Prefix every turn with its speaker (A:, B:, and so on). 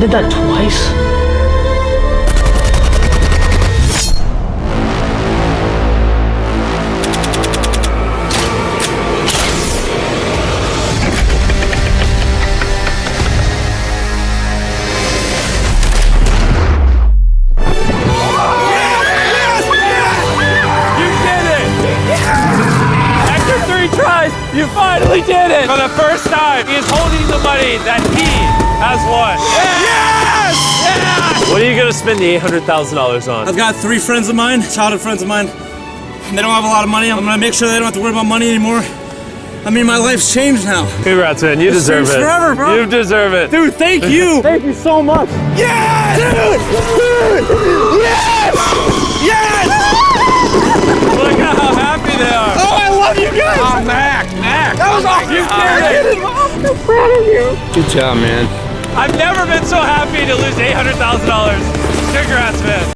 A: did that twice.
B: You finally did it! For the first time, he is holding the money that he has won. Yes! Yes! What are you gonna spend the $800,000 on?
C: I've got 3 friends of mine, childhood friends of mine. And they don't have a lot of money. I'm gonna make sure they don't have to worry about money anymore. I mean, my life's changed now.
B: Congrats, man. You deserve it.
C: Forever, bro.
B: You deserve it.
C: Dude, thank you. Thank you so much. Yes! Dude! Yes! Yes!
B: Look at how happy they are.
C: Oh, I love you guys!
B: Oh, Mac.
C: That was awesome.
B: You did it.
C: I'm so proud of you.
D: Good job, man.
B: I've never been so happy to lose $800,000.